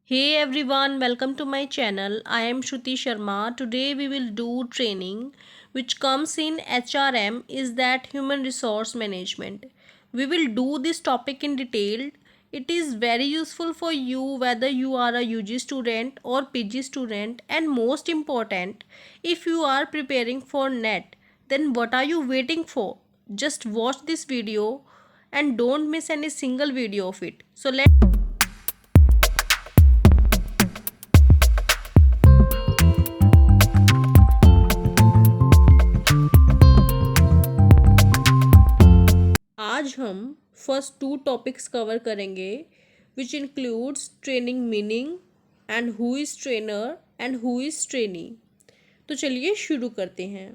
Hey everyone, welcome to my channel. I am Shruti Sharma. Today we will do training which comes in HRM is that human resource management. We will do this topic in detail. It is very useful for you whether you are a UG student or PG student, and most important, if you are preparing for NET, then what are you waiting for? Just watch this video and don't miss any single video of it. So let's आज हम first to topics cover करेंगे which includes training meaning and who is trainer and who is trainee. तो चलिए शुरू करते हैं।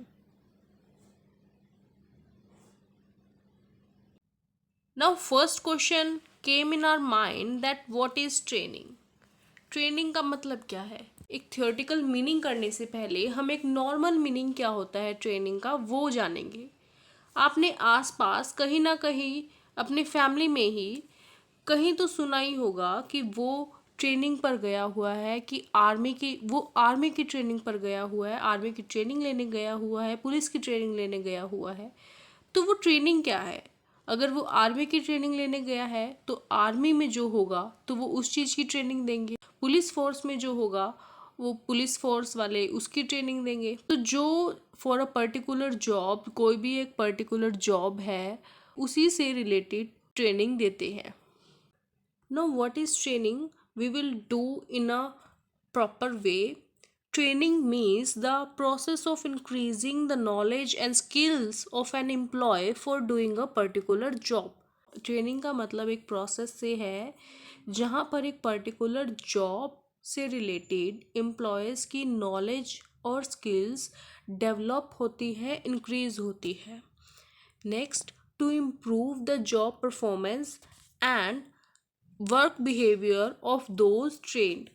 Now first question came in our mind that what is training. Training का मतलब क्या है? एक थियोरेटिकल मीनिंग करने से पहले हम एक नॉर्मल मीनिंग क्या होता है ट्रेनिंग का वो जानेंगे। आपने आसपास कहीं ना कहीं अपने फैमिली में ही कहीं तो सुना ही होगा कि वो ट्रेनिंग पर गया हुआ है, कि आर्मी की ट्रेनिंग पर गया हुआ है, आर्मी की ट्रेनिंग लेने गया हुआ है, पुलिस की ट्रेनिंग लेने गया हुआ है। तो वो ट्रेनिंग क्या है? अगर वो आर्मी की ट्रेनिंग लेने गया है तो आर्मी में जो होगा तो वो उस चीज़ की ट्रेनिंग देंगे, पुलिस फोर्स में जो होगा वो पुलिस फोर्स वाले उसकी ट्रेनिंग देंगे। तो जो फॉर अ पर्टिकुलर जॉब, कोई भी एक पर्टिकुलर जॉब है उसी से रिलेटेड ट्रेनिंग देते हैं। Now, what is training? We will do in a proper way. Training means the process of increasing the knowledge and skills of an employee for doing a particular job. ट्रेनिंग का मतलब एक process से है जहाँ पर एक पर्टिकुलर जॉब से रिलेटेड एम्प्लॉयज़ की नॉलेज और स्किल्स डेवलप होती है, इंक्रीज होती है। Next, to improve the job performance and work behaviour of those trained.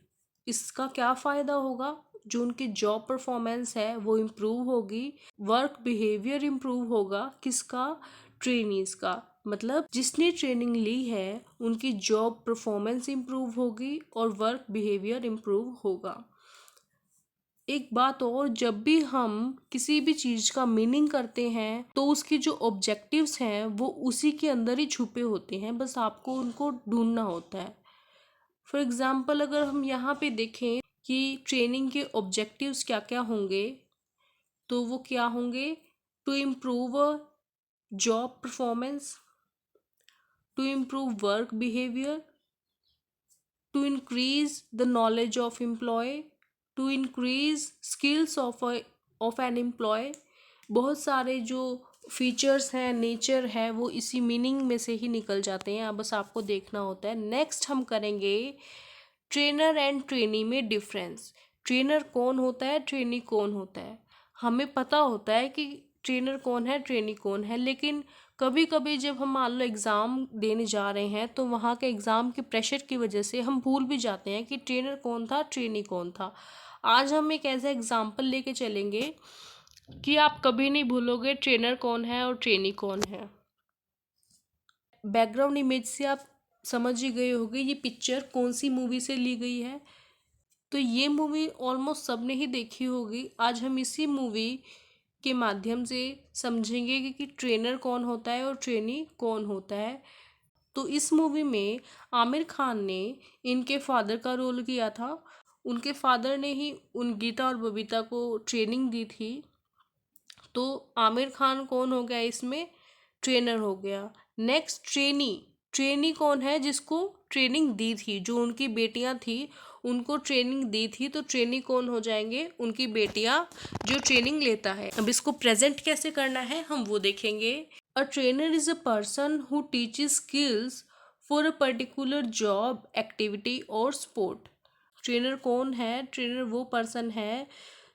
इसका क्या फ़ायदा होगा? जो उनकी जॉब परफॉर्मेंस है वो इम्प्रूव होगी, वर्क बिहेवियर इम्प्रूव होगा। किसका? ट्रेनीज का। मतलब जिसने ट्रेनिंग ली है उनकी जॉब परफॉर्मेंस इम्प्रूव होगी और वर्क बिहेवियर इम्प्रूव होगा। एक बात और, जब भी हम किसी भी चीज़ का मीनिंग करते हैं तो उसके जो ऑब्जेक्टिव्स हैं वो उसी के अंदर ही छुपे होते हैं, बस आपको उनको ढूंढना होता है। फॉर एग्ज़ाम्पल, अगर हम यहाँ पे देखें कि ट्रेनिंग के ऑब्जेक्टिव्स क्या क्या होंगे तो वो क्या होंगे? To improve job performance, to improve work behaviour, to increase the knowledge of employee, to increase skills of an employee। बहुत सारे जो फीचर्स हैं, नेचर है, वो इसी मीनिंग में से ही निकल जाते हैं। अब बस आपको देखना होता है। नेक्स्ट हम करेंगे ट्रेनर एंड ट्रेनी में डिफरेंस। ट्रेनर कौन होता है, ट्रेनी कौन होता है? हमें पता होता है कि ट्रेनर कौन है, ट्रेनी कौन है, लेकिन कभी कभी जब हम मान लो एग्ज़ाम देने जा रहे हैं तो वहाँ के एग्ज़ाम के प्रेशर की वजह से हम भूल भी जाते हैं कि ट्रेनर कौन था, ट्रेनी कौन था। आज हम एक ऐसा एग्ज़ाम्पल लेके चलेंगे कि आप कभी नहीं भूलोगे ट्रेनर कौन है और ट्रेनी कौन है। बैकग्राउंड इमेज से आप समझ ही गए होंगे ये पिक्चर कौन सी मूवी से ली गई है। तो ये मूवी ऑलमोस्ट सबने ही देखी होगी। आज हम इसी मूवी के माध्यम से समझेंगे कि ट्रेनर कौन होता है और ट्रेनी कौन होता है। तो इस मूवी में आमिर खान ने इनके फादर का रोल किया था। उनके फादर ने ही उन गीता और बबीता को ट्रेनिंग दी थी। तो आमिर खान कौन हो गया इसमें? ट्रेनर हो गया। Next, trainee. ट्रेनी कौन है? जिसको ट्रेनिंग दी थी, जो उनकी बेटियां थी उनको ट्रेनिंग दी थी, तो ट्रेनी कौन हो जाएंगे? उनकी बेटियां जो ट्रेनिंग लेता है। अब इसको प्रेजेंट कैसे करना है हम वो देखेंगे। A trainer is a person who teaches skills for a particular job, activity और स्पोर्ट। ट्रेनर कौन है? ट्रेनर वो पर्सन है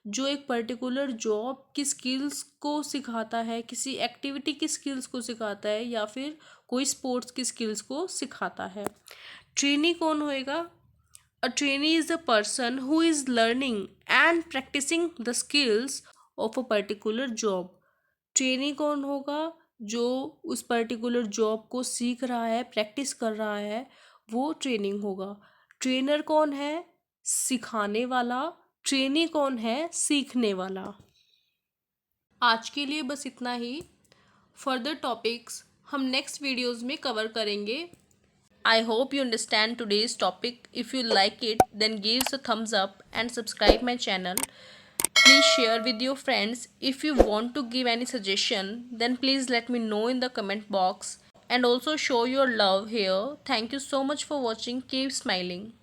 जो एक पर्टिकुलर जॉब की स्किल्स को सिखाता है, किसी एक्टिविटी की स्किल्स को सिखाता है, या फिर कोई स्पोर्ट्स की स्किल्स को सिखाता है। ट्रेनी कौन होएगा? A trainee is a person who is learning and practising the skills of a particular job. Trainee कौन होगा? जो उस पर्टिकुलर जॉब को सीख रहा है, प्रैक्टिस कर रहा है, वो ट्रेनिंग होगा। ट्रेनर कौन है? सिखाने वाला। ट्रेनी कौन है? सीखने वाला। आज के लिए बस इतना ही। फर्दर टॉपिक्स हम नेक्स्ट वीडियोस में कवर करेंगे। I hope you understand today's topic. If you like it, then give us a thumbs up and subscribe my channel. Please share with your friends. If you want to give any suggestion, then please let me know in the comment box and also show your love here. Thank you so much for watching. Keep smiling.